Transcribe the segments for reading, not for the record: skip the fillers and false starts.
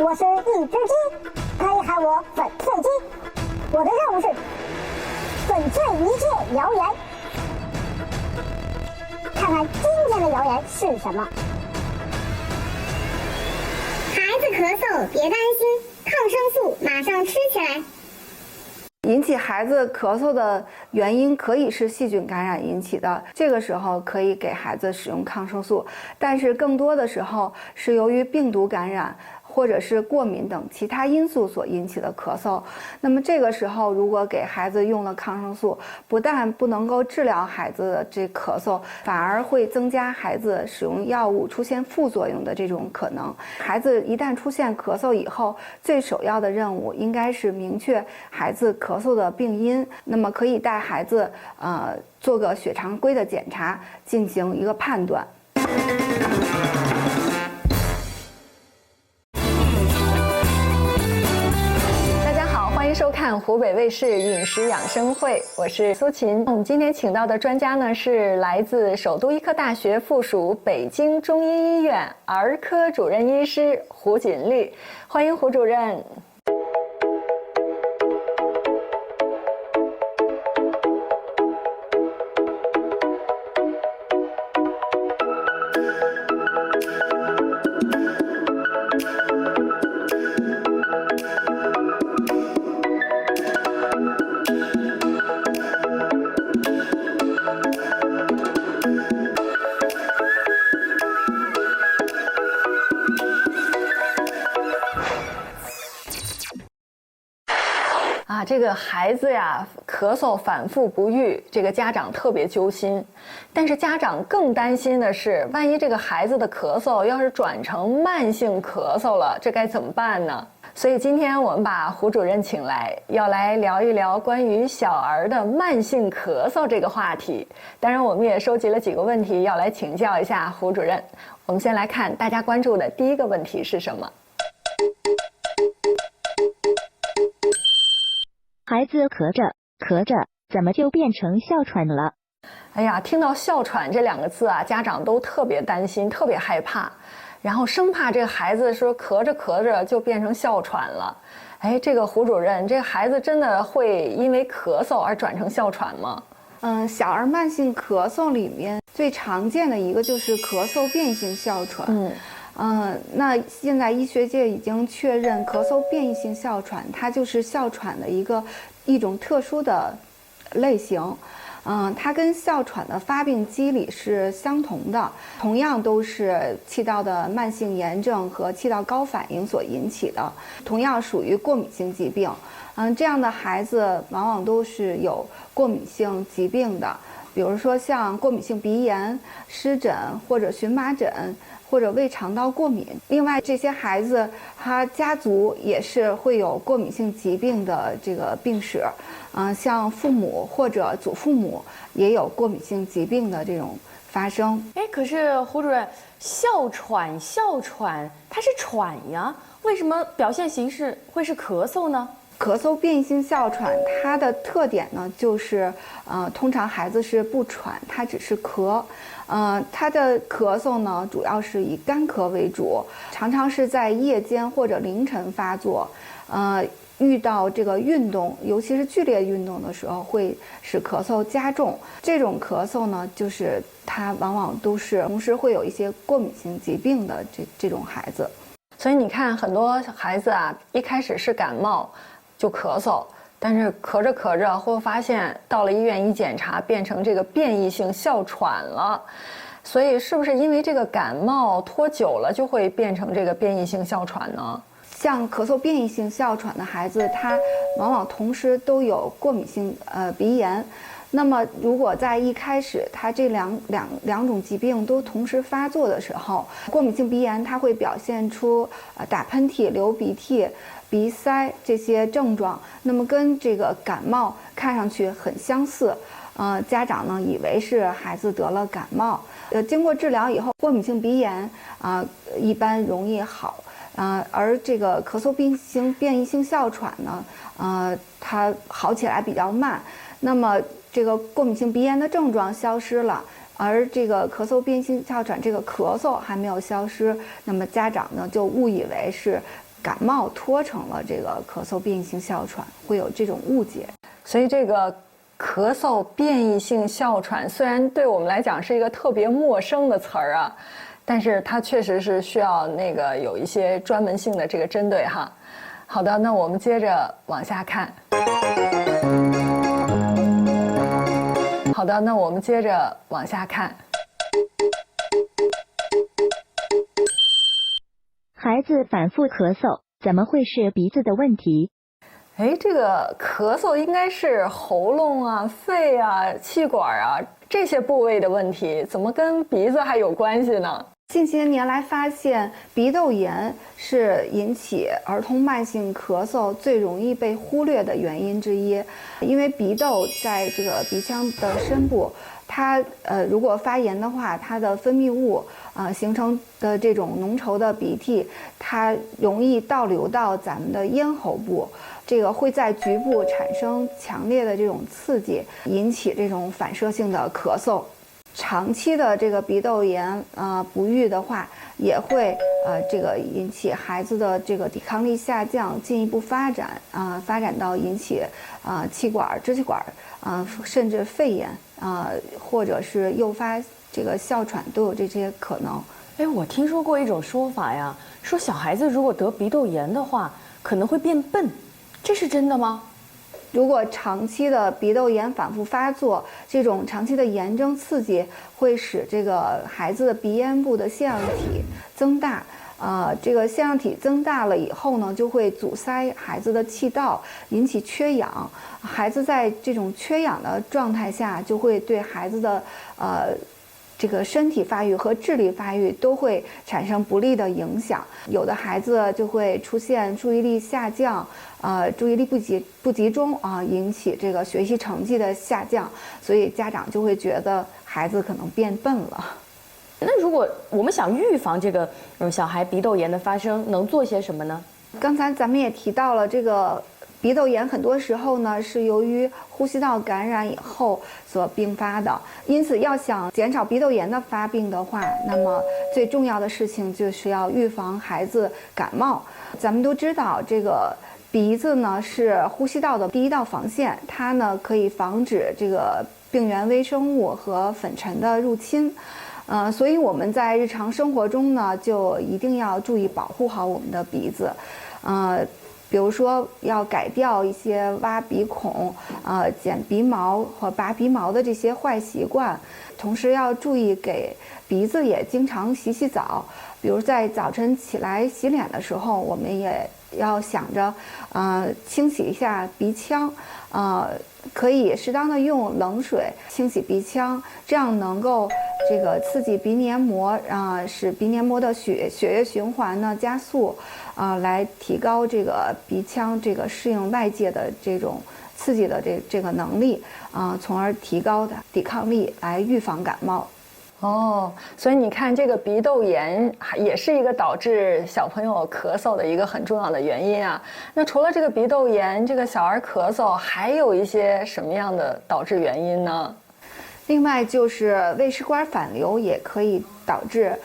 我是一只鸡，可以喊我粉碎机。我的任务是粉碎一切谣言。看看今天的谣言是什么？孩子咳嗽别担心，抗生素马上吃起来。引起孩子咳嗽的原因可以是细菌感染引起的，这个时候可以给孩子使用抗生素，但是更多的时候是由于病毒感染或者是过敏等其他因素所引起的咳嗽。那么这个时候如果给孩子用了抗生素，不但不能够治疗孩子的这咳嗽，反而会增加孩子使用药物出现副作用的这种可能。孩子一旦出现咳嗽以后，最首要的任务应该是明确孩子咳嗽的病因，那么可以带孩子做个血常规的检查，进行一个判断。欢迎收看湖北卫视饮食养生会，我是苏琴。我们今天请到的专家呢是来自首都医科大学附属北京中医医院儿科主任医师胡锦丽，欢迎胡主任。这个孩子呀，咳嗽反复不愈，这个家长特别揪心。但是家长更担心的是，万一这个孩子的咳嗽要是转成慢性咳嗽了，这该怎么办呢？所以今天我们把胡主任请来，要来聊一聊关于小儿的慢性咳嗽这个话题。当然，我们也收集了几个问题，要来请教一下胡主任。我们先来看大家关注的第一个问题是什么？孩子咳着咳着，怎么就变成哮喘了？哎呀，听到哮喘这两个字啊，家长都特别担心，特别害怕，然后生怕这个孩子说咳着咳着就变成哮喘了。哎，这个胡主任，这个孩子真的会因为咳嗽而转成哮喘吗？小儿慢性咳嗽里面最常见的一个就是咳嗽变异性哮喘。那现在医学界已经确认，咳嗽变异性哮喘它就是哮喘的一种特殊的类型。它跟哮喘的发病机理是相同的，同样都是气道的慢性炎症和气道高反应所引起的，同样属于过敏性疾病。这样的孩子往往都是有过敏性疾病的，比如说像过敏性鼻炎、湿疹或者荨麻疹，或者胃肠道过敏。另外，这些孩子他家族也是会有过敏性疾病的这个病史，像父母或者祖父母也有过敏性疾病的这种发生。可是胡主任，哮喘它是喘呀，为什么表现形式会是咳嗽呢？咳嗽变异性哮喘它的特点呢，就是通常孩子是不喘，它只是咳。它的咳嗽呢，主要是以干咳为主，常常是在夜间或者凌晨发作。遇到这个运动，尤其是剧烈运动的时候，会使咳嗽加重。这种咳嗽呢，就是它往往都是同时会有一些过敏性疾病的这种孩子。所以你看，很多孩子啊，一开始是感冒就咳嗽，但是咳着咳着会发现到了医院一检查，变成这个变异性哮喘了。所以是不是因为这个感冒拖久了就会变成这个变异性哮喘呢？像咳嗽变异性哮喘的孩子，他往往同时都有过敏性鼻炎。那么如果在一开始他这两种疾病都同时发作的时候，过敏性鼻炎它会表现出打喷嚏、流鼻涕、鼻塞这些症状，那么跟这个感冒看上去很相似。家长呢以为是孩子得了感冒，经过治疗以后，过敏性鼻炎一般容易好。而这个咳嗽变异性哮喘呢，它好起来比较慢。那么这个过敏性鼻炎的症状消失了，而这个咳嗽变异性哮喘这个咳嗽还没有消失，那么家长呢就误以为是感冒拖成了这个咳嗽变异性哮喘，会有这种误解。所以这个咳嗽变异性哮喘虽然对我们来讲是一个特别陌生的词儿啊，但是它确实是需要有一些专门性的这个针对哈。好的，那我们接着往下看。好的，那我们接着往下看。孩子反复咳嗽，怎么会是鼻子的问题？哎，这个咳嗽应该是喉咙啊、肺啊、气管啊这些部位的问题，怎么跟鼻子还有关系呢？近些年来发现，鼻窦炎是引起儿童慢性咳嗽最容易被忽略的原因之一。因为鼻窦在这个鼻腔的深部，它如果发炎的话，它的分泌物形成的这种浓稠的鼻涕，它容易倒流到咱们的咽喉部，这个会在局部产生强烈的这种刺激，引起这种反射性的咳嗽。长期的这个鼻窦炎不愈的话，也会这个引起孩子的这个抵抗力下降，进一步发展到引起气管、支气管甚至肺炎或者是诱发这个哮喘都有这些可能。哎，我听说过一种说法呀，说小孩子如果得鼻窦炎的话，可能会变笨，这是真的吗？如果长期的鼻窦炎反复发作，这种长期的炎症刺激会使这个孩子的鼻咽部的腺样体增大，这个腺样体增大了以后呢，就会阻塞孩子的气道，引起缺氧。孩子在这种缺氧的状态下，就会对孩子的这个身体发育和智力发育都会产生不利的影响。有的孩子就会出现注意力下降，注意力不集中引起这个学习成绩的下降，所以家长就会觉得孩子可能变笨了。那如果我们想预防这个小孩鼻窦炎的发生，能做些什么呢？刚才咱们也提到了这个。鼻窦炎很多时候呢是由于呼吸道感染以后所并发的，因此要想减少鼻窦炎的发病的话，那么最重要的事情就是要预防孩子感冒。咱们都知道，这个鼻子呢是呼吸道的第一道防线，它呢可以防止这个病原微生物和粉尘的入侵。所以我们在日常生活中呢，就一定要注意保护好我们的鼻子。比如说要改掉一些挖鼻孔、剪鼻毛和拔鼻毛的这些坏习惯，同时要注意给鼻子也经常洗澡。比如在早晨起来洗脸的时候，我们也要想着，清洗一下鼻腔，可以适当的用冷水清洗鼻腔，这样能够这个刺激鼻黏膜，使鼻黏膜的血液循环呢加速，来提高这个鼻腔这个适应外界的这种刺激的这个能力，从而提高的抵抗力，来预防感冒。哦，所以你看，这个鼻窦炎也是一个导致小朋友咳嗽的一个很重要的原因啊。那除了这个鼻窦炎，这个小儿咳嗽还有一些什么样的导致原因呢？另外就是胃食管反流也可以导致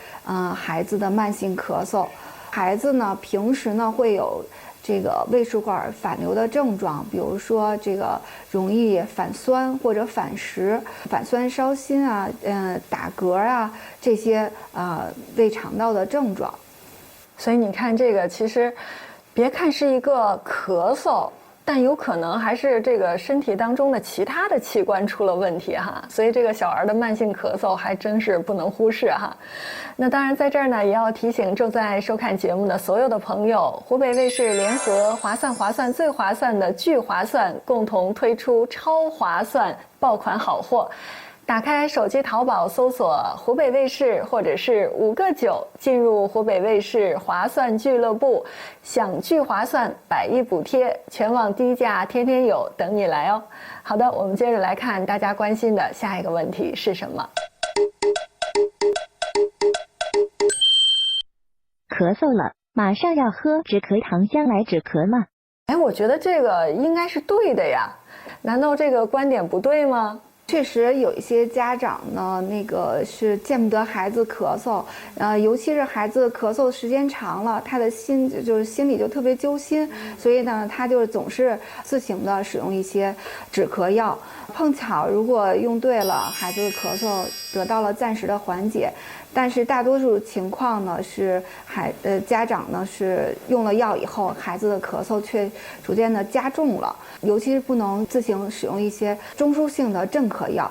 孩子的慢性咳嗽。孩子呢平时呢会有这个胃食管反流的症状，比如说这个容易反酸或者反食、反酸烧心打嗝这些胃肠道的症状。所以你看，这个其实别看是一个咳嗽，但有可能还是这个身体当中的其他的器官出了问题哈。所以这个小儿的慢性咳嗽还真是不能忽视哈。那当然在这儿呢，也要提醒正在收看节目的所有的朋友，湖北卫视联合划算最划算的聚划算共同推出超划算爆款好货。打开手机淘宝搜索湖北卫视或者是5个9，进入湖北卫视划算俱乐部，享聚划算100亿补贴，全网低价天天有，等你来哦。好的，我们接着来看大家关心的下一个问题是什么？咳嗽了，马上要喝止咳糖浆来止咳吗？哎，我觉得这个应该是对的呀，难道这个观点不对吗？确实有一些家长呢，那个是见不得孩子咳嗽，尤其是孩子咳嗽时间长了，他的心里就特别揪心，所以呢，他就总是自行的使用一些止咳药。碰巧如果用对了，孩子的咳嗽得到了暂时的缓解。但是大多数情况呢是家长呢是用了药以后，孩子的咳嗽却逐渐的加重了，尤其是不能自行使用一些中枢性的镇咳药，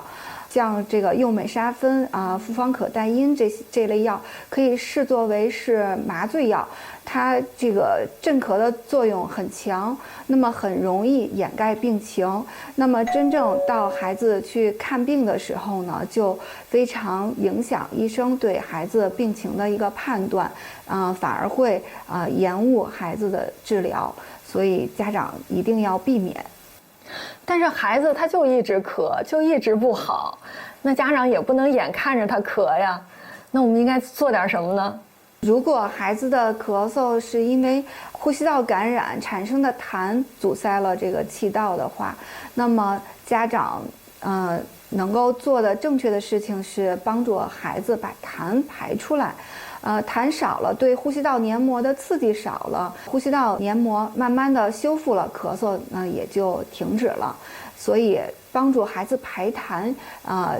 像这个右美沙芬复方可待因这类药可以视作为是麻醉药，它这个镇咳的作用很强，那么很容易掩盖病情。那么真正到孩子去看病的时候呢，就非常影响医生对孩子病情的一个判断，反而会延误孩子的治疗，所以家长一定要避免。但是孩子他就一直咳，就一直不好，那家长也不能眼看着他咳呀，那我们应该做点什么呢？如果孩子的咳嗽是因为呼吸道感染产生的痰阻塞了这个气道的话，那么家长能够做的正确的事情是帮助孩子把痰排出来。痰少了，对呼吸道黏膜的刺激少了，呼吸道黏膜慢慢的修复了，咳嗽呢也就停止了。所以帮助孩子排痰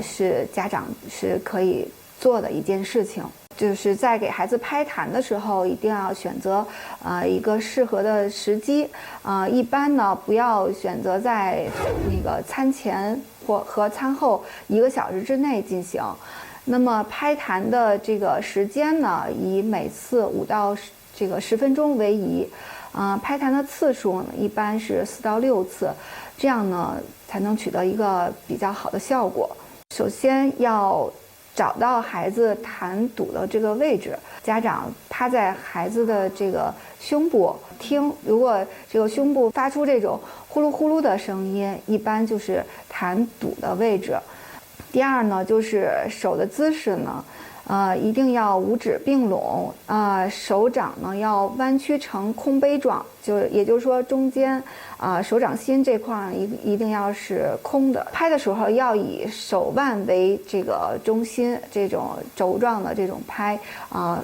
是家长是可以做的一件事情。就是在给孩子拍痰的时候，一定要选择一个适合的时机，一般呢不要选择在那个餐前和餐后1个小时之内进行。那么拍痰的这个时间呢，以每次5到10分钟为宜，拍痰的次数呢一般是4到6次，这样呢才能取得一个比较好的效果。首先要找到孩子痰堵的这个位置，家长趴在孩子的这个胸部听，如果这个胸部发出这种呼噜呼噜的声音，一般就是痰堵的位置。第二呢，就是手的姿势呢，一定要五指并拢，手掌呢要弯曲成空杯状，也就是说中间手掌心这块一定要是空的。拍的时候要以手腕为这个中心，这种轴状的这种拍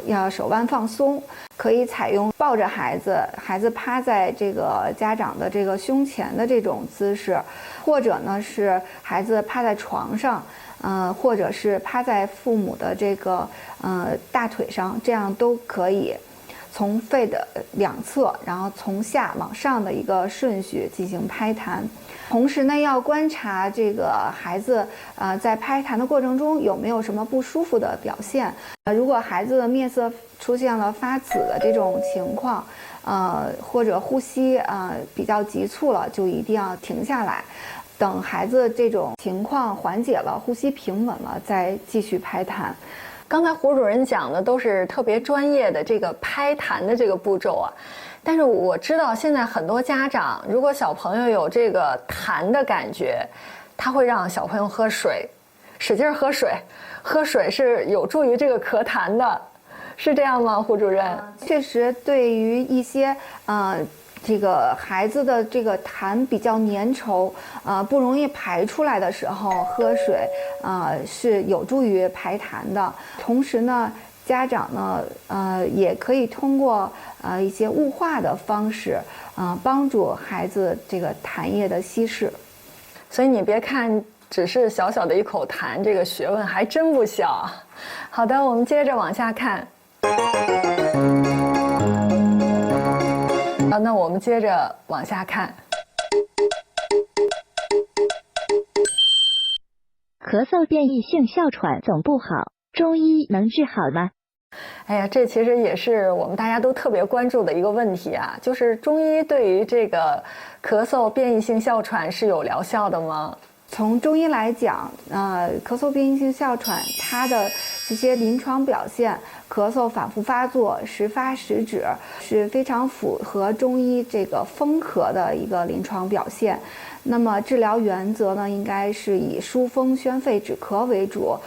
要手腕放松。可以采用抱着孩子趴在这个家长的这个胸前的这种姿势，或者呢是孩子趴在床上，或者是趴在父母的这个大腿上，这样都可以。从肺的两侧，然后从下往上的一个顺序进行拍痰。同时呢，要观察这个孩子在拍痰的过程中有没有什么不舒服的表现。如果孩子的面色出现了发紫的这种情况，或者呼吸比较急促了，就一定要停下来，等孩子这种情况缓解了，呼吸平稳了，再继续拍痰。刚才胡主任讲的都是特别专业的这个拍痰的这个步骤啊，但是我知道现在很多家长，如果小朋友有这个痰的感觉，他会让小朋友喝水，使劲喝水，喝水是有助于这个咳痰的，是这样吗，胡主任？确实，对于一些这个孩子的这个痰比较粘稠，不容易排出来的时候，喝水是有助于排痰的。同时呢，家长呢也可以通过一些雾化的方式，帮助孩子这个痰液的稀释。所以你别看只是小小的一口痰，这个学问还真不小。好的，我们接着往下看。那我们接着往下看。咳嗽变异性哮喘总不好，中医能治好吗？哎呀，这其实也是我们大家都特别关注的一个问题啊，就是中医对于这个咳嗽变异性哮喘是有疗效的吗？从中医来讲，咳嗽变异性哮喘它的这些临床表现，咳嗽反复发作，时发时止，是非常符合中医这个风咳的一个临床表现。那么治疗原则呢，应该是以疏风宣肺止咳为主。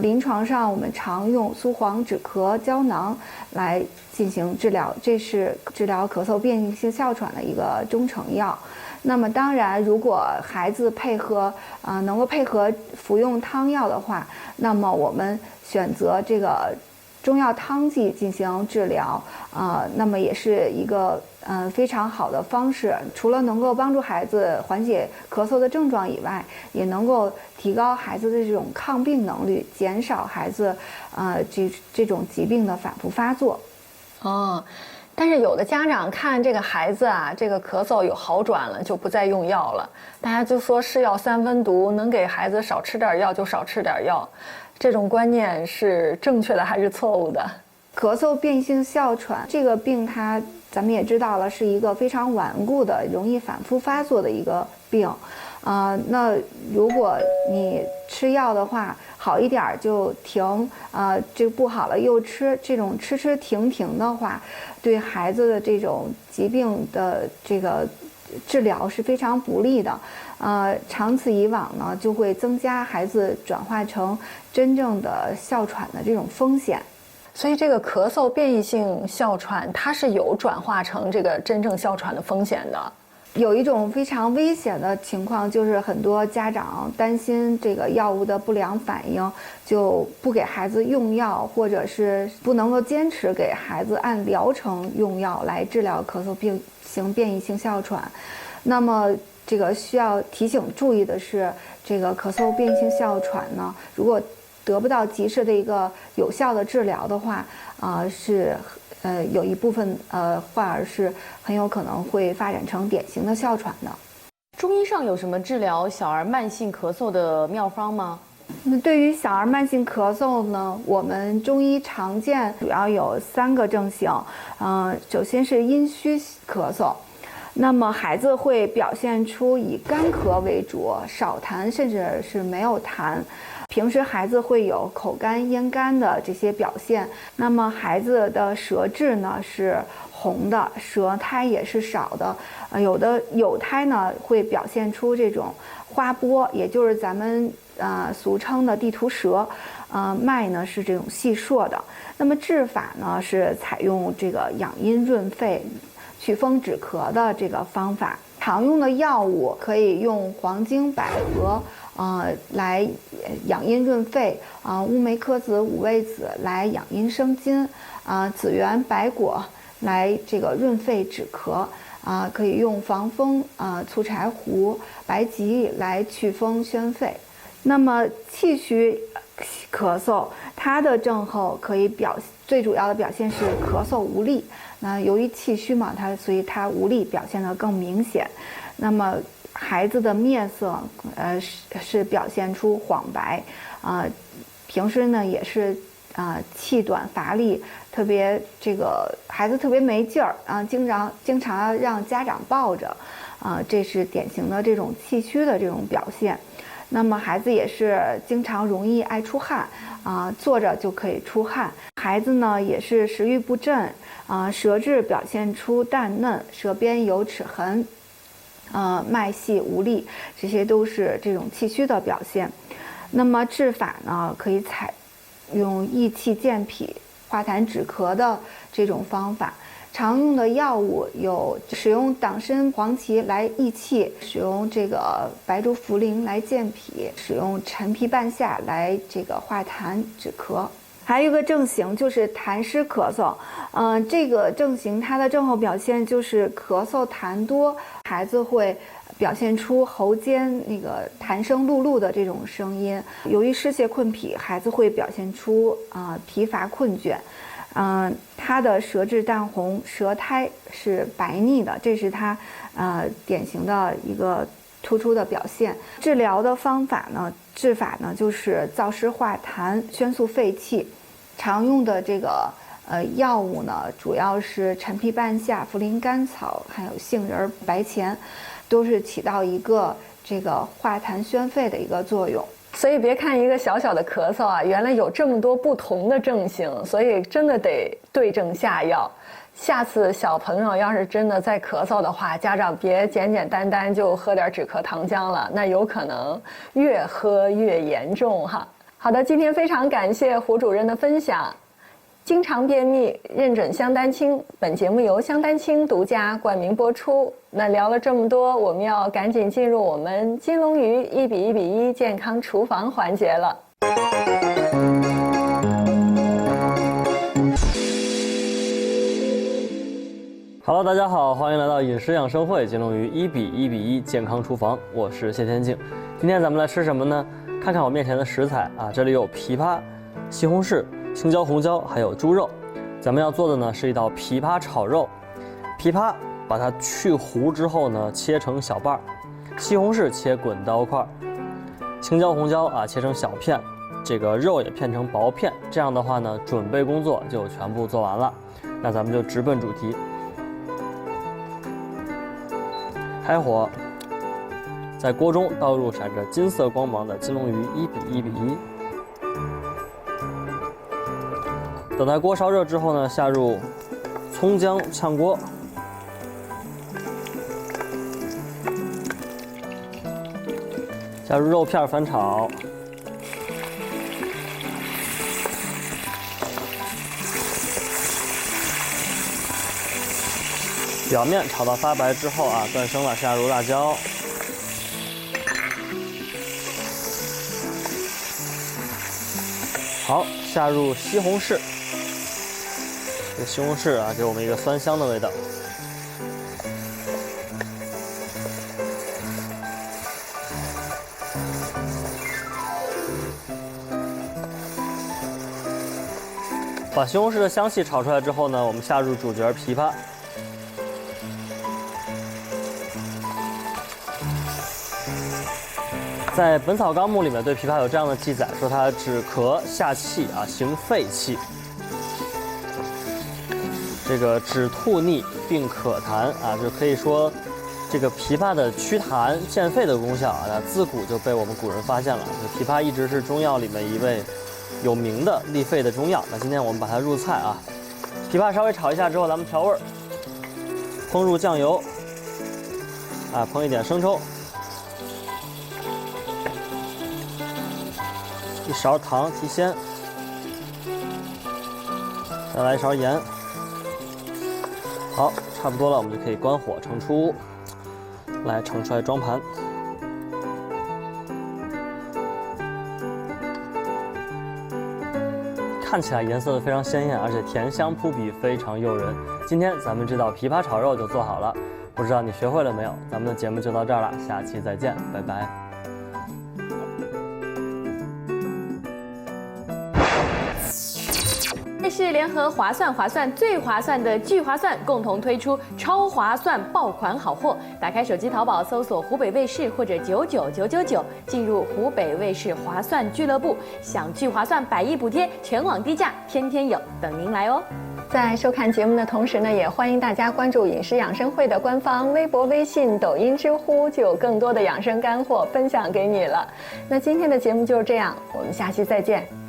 临床上我们常用苏黄止咳胶囊来进行治疗，这是治疗咳嗽变异性哮喘的一个中成药。那么当然，如果孩子能够配合服用汤药的话，那么我们选择这个中药汤剂进行治疗，那么也是一个非常好的方式。除了能够帮助孩子缓解咳嗽的症状以外，也能够提高孩子的这种抗病能力，减少孩子这种疾病的反复发作。但是有的家长看这个孩子啊，这个咳嗽有好转了，就不再用药了。大家就说是药三分毒，能给孩子少吃点药就少吃点药，这种观念是正确的还是错误的？咳嗽变异性哮喘这个病，咱们也知道了，是一个非常顽固的、容易反复发作的一个病。那如果你吃药的话，好一点就停，这个不好了又吃，这种吃停的话，对孩子的这种疾病的这个治疗是非常不利的。长此以往呢，就会增加孩子转化成真正的哮喘的这种风险。所以这个咳嗽变异性哮喘，它是有转化成这个真正哮喘的风险的。有一种非常危险的情况，就是很多家长担心这个药物的不良反应，就不给孩子用药，或者是不能够坚持给孩子按疗程用药来治疗咳嗽变异性哮喘。那么这个需要提醒注意的是，这个咳嗽变异性哮喘呢，如果得不到及时的一个有效的治疗的话，有一部分患儿是很有可能会发展成典型的哮喘的。中医上有什么治疗小儿慢性咳嗽的妙方吗？那对于小儿慢性咳嗽呢，我们中医常见主要有3个症型。首先是阴虚咳嗽，那么孩子会表现出以干咳为主，少痰甚至是没有痰。平时孩子会有口干咽干的这些表现，那么孩子的舌质呢是红的，舌苔也是少的，有的有苔呢会表现出这种花波，也就是咱们俗称的地图舌，脉呢是这种细硕的。那么治法呢是采用这个养阴润肺、祛风止咳的这个方法。常用的药物可以用黄精、百合来养阴润肺，乌梅、柯子、五味子来养阴生津，紫圆、白果来这个润肺止咳，可以用防风、醋柴胡、白及来祛风宣肺。那么气虚咳嗽，它的症候可以最主要的表现是咳嗽无力。那由于气虚嘛，所以它无力表现得更明显。那么孩子的面色是表现出黄白，平时呢也是气短乏力，特别这个孩子特别没劲儿经常让家长抱着，这是典型的这种气虚的这种表现。那么孩子也是经常容易爱出汗，坐着就可以出汗。孩子呢也是食欲不振，舌质表现出淡嫩，舌边有齿痕，脉细无力，这些都是这种气虚的表现。那么治法呢，可以采用益气健脾、化痰止咳的这种方法。常用的药物有使用党参、黄芪来益气，使用这个白术、茯苓来健脾，使用陈皮、半夏来这个化痰止咳。还有一个症型就是痰湿咳嗽，这个症型它的症候表现就是咳嗽痰多，孩子会表现出喉间那个痰声碌碌的这种声音。由于湿邪困脾，孩子会表现出疲乏困倦。他的舌质淡红，舌苔是白腻的，这是他典型的一个突出的表现。治疗的治法呢就是燥湿化痰、宣肃肺气。常用的这个药物呢，主要是陈皮、半夏、茯苓、甘草，还有杏仁、白钱，都是起到一个这个化痰宣肺的一个作用。所以别看一个小小的咳嗽啊，原来有这么多不同的症型，所以真的得对症下药。下次小朋友要是真的在咳嗽的话，家长别简简单单就喝点止咳糖浆了，那有可能越喝越严重哈。好的，今天非常感谢胡主任的分享，经常便秘，认准香丹青。本节目由香丹青独家冠名播出。那聊了这么多，我们要赶紧进入我们金龙鱼1:1:1健康厨房环节了。Hello， 大家好，欢迎来到饮食养生会金龙鱼1:1:1健康厨房，我是谢天静。今天咱们来吃什么呢？看看我面前的食材啊，这里有枇杷、西红柿、青椒、红椒，还有猪肉。咱们要做的呢是一道枇杷炒肉。枇杷把它去核之后呢，切成小瓣；西红柿切滚刀块；青椒、红椒啊切成小片，这个肉也片成薄片。这样的话呢，准备工作就全部做完了。那咱们就直奔主题。开火，在锅中倒入闪着金色光芒的金龙鱼1:1:1。等待锅烧热之后呢，下入葱姜炝锅，加入肉片翻炒，表面炒到发白之后啊，断生了，下入辣椒。好，下入西红柿。这西红柿啊，给我们一个酸香的味道。把西红柿的香气炒出来之后呢，我们下入主角枇杷。在《本草纲目》里面对枇杷有这样的记载，说它止咳下气啊，行肺气。这个止吐逆并可痰啊，就可以说这个枇杷的祛痰健肺的功效啊，自古就被我们古人发现了。枇杷一直是中药里面一味有名的利肺的中药。那今天我们把它入菜啊，枇杷稍微炒一下之后，咱们调味儿，烹入酱油啊，烹一点生抽。1勺糖提鲜，再来1勺盐。好，差不多了，我们就可以关火盛出，来盛出来装盘。看起来颜色非常鲜艳，而且甜香扑鼻，非常诱人。今天咱们这道枇杷炒肉就做好了，不知道你学会了没有？咱们的节目就到这儿了，下期再见，拜拜。这是联合划算最划算的聚划算共同推出超划算爆款好货。打开手机淘宝搜索湖北卫视或者99999，进入湖北卫视划算俱乐部，享聚划算100亿补贴，全网低价，天天有，等您来哦。在收看节目的同时呢，也欢迎大家关注饮食养生会的官方微博、微信、抖音、知乎，就有更多的养生干货分享给你了。那今天的节目就是这样，我们下期再见。